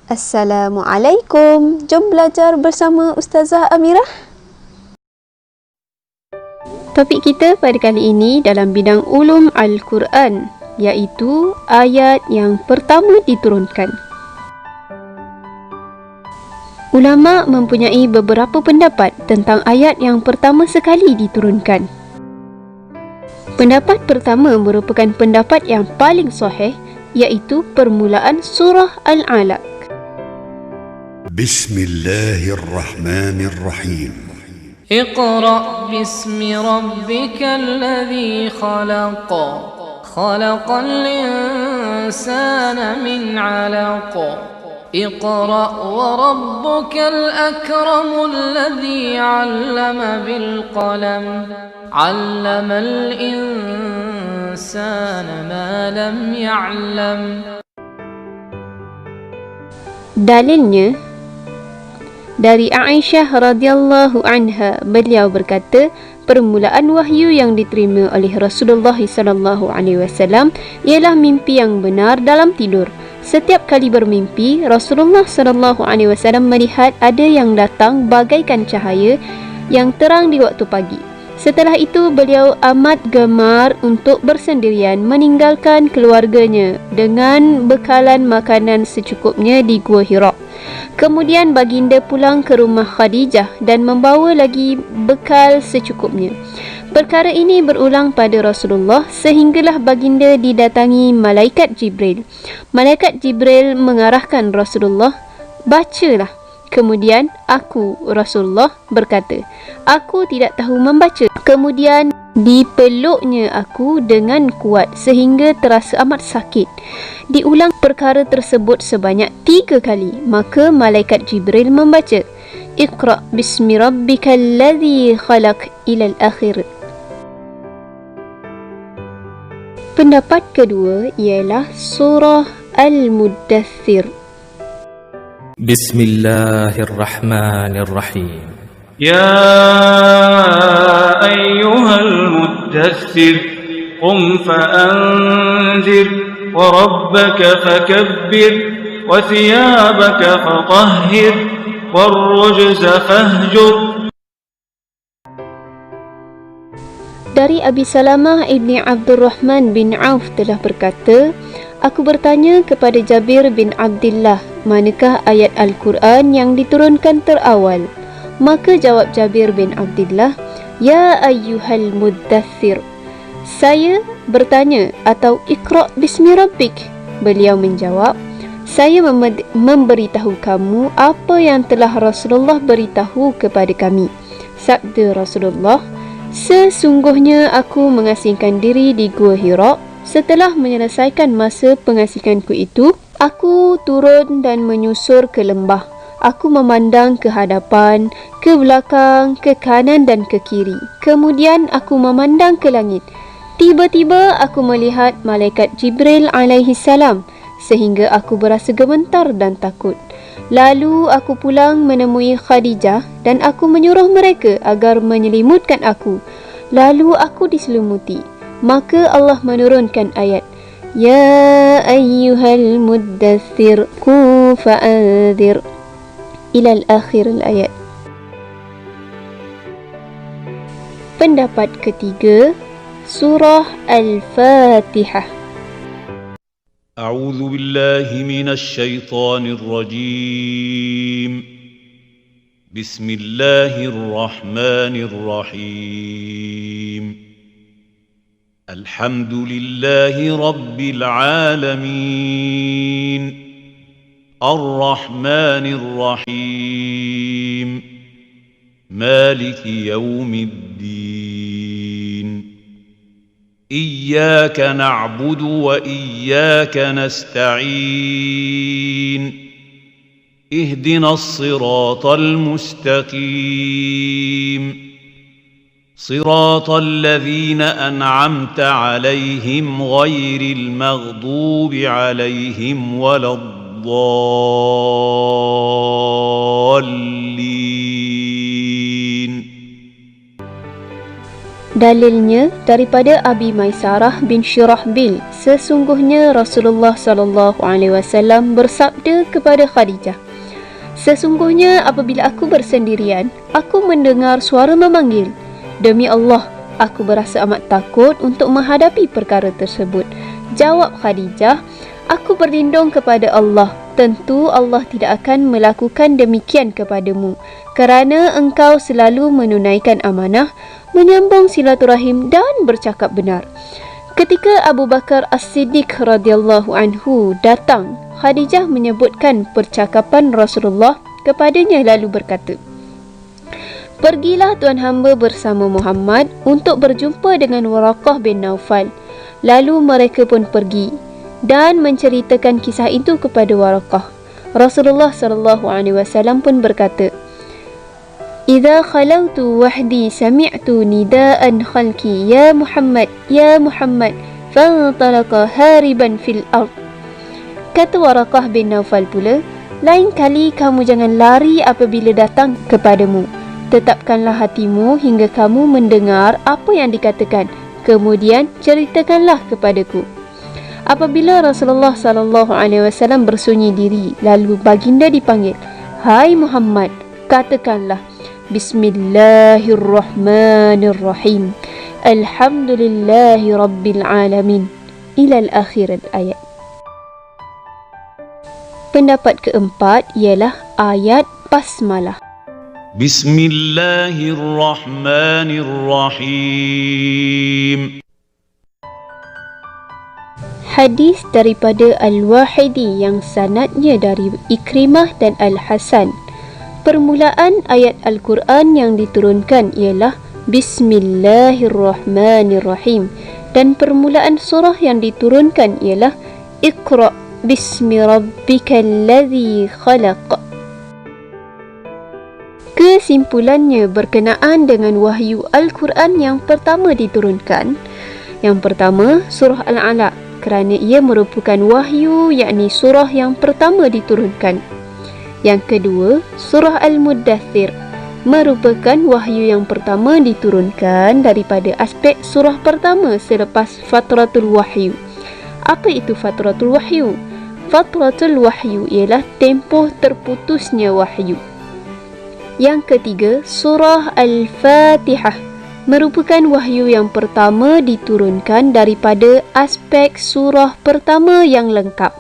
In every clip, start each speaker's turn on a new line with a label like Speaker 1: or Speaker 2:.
Speaker 1: Assalamualaikum. Jom belajar bersama Ustazah Amirah. Topik kita pada kali ini dalam bidang ulum Al-Quran, iaitu ayat yang pertama diturunkan. Ulama mempunyai beberapa pendapat tentang ayat yang pertama sekali diturunkan. Pendapat pertama merupakan pendapat yang paling sahih, iaitu permulaan surah Al-Alaq.
Speaker 2: Bismillahirrahmanirrahim.
Speaker 3: اقرأ باسم ربك الذي خلق خلق الإنسان من علق اقرأ وربك الأكرم الذي علم بالقلم علم الإنسان ما لم يعلم.
Speaker 1: Dalilnya dari Aisyah radhiyallahu anha, beliau berkata, permulaan wahyu yang diterima oleh Rasulullah sallallahu alaihi wasallam ialah mimpi yang benar dalam tidur. Setiap kali bermimpi, Rasulullah sallallahu alaihi wasallam melihat ada yang datang bagaikan cahaya yang terang di waktu pagi. Setelah itu, beliau amat gemar untuk bersendirian meninggalkan keluarganya dengan bekalan makanan secukupnya di Gua Hira. Kemudian baginda pulang ke rumah Khadijah dan membawa lagi bekal secukupnya. Perkara ini berulang pada Rasulullah sehinggalah baginda didatangi malaikat Jibril. Malaikat Jibril mengarahkan Rasulullah, bacalah. Kemudian Rasulullah berkata, aku tidak tahu membaca. Kemudian dipeluknya aku dengan kuat sehingga terasa amat sakit. Diulang perkara tersebut sebanyak 3 kali. Maka malaikat Jibril membaca, Iqra' bismi rabbikal ladzi khalaq ila al-akhir. Pendapat kedua ialah surah Al-Muddathir.
Speaker 4: Bismillahirrahmanirrahim.
Speaker 5: يا أيها المدثر قم فأنذر وربك فكبر وثيابك فطهر والرجز فاهجر.
Speaker 1: Dari Abi Salamah ibni Abdurrahman bin Auf telah berkata, aku bertanya kepada Jabir bin Abdullah, manakah ayat Al-Quran yang diturunkan terawal? Maka jawab Jabir bin Abdullah, Ya ayyuhal muddathir. Saya bertanya, atau Iqra' bismi rabbik. Beliau menjawab, saya memberitahu kamu apa yang telah Rasulullah beritahu kepada kami. Sabda Rasulullah, sesungguhnya aku mengasingkan diri di Gua Hira. Setelah menyelesaikan masa pengasinganku itu, aku turun dan menyusur ke lembah. Aku memandang ke hadapan, ke belakang, ke kanan dan ke kiri. Kemudian aku memandang ke langit. Tiba-tiba aku melihat malaikat Jibril alaihi salam sehingga aku berasa gemetar dan takut. Lalu aku pulang menemui Khadijah dan aku menyuruh mereka agar menyelimutkan aku. Lalu aku diselimuti. Maka Allah menurunkan ayat, Ya ayyuhal muddathir qum fa'anzir ila al-akhir al-ayat. Pendapat ketiga, surah Al-Fatihah.
Speaker 5: أعوذ بالله من الشيطان الرجيم. بسم الله الرحمن الرحيم. الحمد لله رب العالمين. الرحمن الرحيم. مالك يوم الدين. إياك نعبد وإياك نستعين. اهدنا الصراط المستقيم. صراط الذين أنعمت عليهم غير المغضوب عليهم ولا الضالين.
Speaker 1: Dalilnya daripada Abi Maisarah bin Syirahbil, sesungguhnya Rasulullah sallallahu alaihi wasallam bersabda kepada Khadijah, sesungguhnya apabila aku bersendirian, aku mendengar suara memanggil. Demi Allah, aku berasa amat takut untuk menghadapi perkara tersebut. Jawab Khadijah, aku berlindung kepada Allah. Tentu Allah tidak akan melakukan demikian kepadamu, kerana engkau selalu menunaikan amanah, menyambung silaturahim dan bercakap benar. Ketika Abu Bakar As-Siddiq radhiyallahu anhu datang, Khadijah menyebutkan percakapan Rasulullah kepadanya lalu berkata, pergilah tuan hamba bersama Muhammad untuk berjumpa dengan Waraqah bin Naufal. Lalu mereka pun pergi dan menceritakan kisah itu kepada Waraqah. Rasulullah sallallahu alaihi wasallam pun berkata, "Idza khalawtu wahdi sami'tu nidaan khalqi ya Muhammad fantalaqa hariban fil ard." Kata Waraqah bin Naufal pula, lain kali kamu jangan lari apabila datang kepadamu. Tetapkanlah hatimu hingga kamu mendengar apa yang dikatakan, kemudian ceritakanlah kepadaku. Apabila Rasulullah sallallahu alaihi wasallam bersunyi diri, lalu baginda dipanggil, "Hai Muhammad, katakanlah Bismillahirrahmanirrahim. Alhamdulillahi rabbil alamin." Ila akhir ayat. Pendapat keempat ialah ayat basmalah.
Speaker 5: Bismillahirrahmanirrahim.
Speaker 1: Hadis daripada Al-Wahidi yang sanadnya dari Ikrimah dan Al-Hasan. Permulaan ayat Al-Quran yang diturunkan ialah Bismillahirrahmanirrahim, dan permulaan surah yang diturunkan ialah Iqra' bismi rabbikal ladzi khalaq. Kesimpulannya berkenaan dengan wahyu Al-Quran yang pertama diturunkan. Yang pertama, surah Al-Alaq, kerana ia merupakan wahyu, yakni surah yang pertama diturunkan. Yang kedua, surah Al-Muddathir, merupakan wahyu yang pertama diturunkan daripada aspek surah pertama selepas fatratul wahyu. Apa itu fatratul wahyu? Fatratul wahyu ialah tempoh terputusnya wahyu. Yang ketiga, surah Al-Fatihah merupakan wahyu yang pertama diturunkan daripada aspek surah pertama yang lengkap.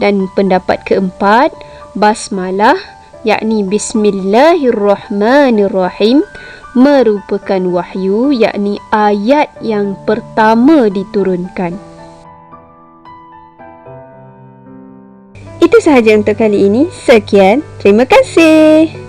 Speaker 1: Dan pendapat keempat, basmalah, yakni Bismillahirrahmanirrahim, merupakan wahyu, yakni ayat yang pertama diturunkan. Itu sahaja untuk kali ini. Sekian, terima kasih.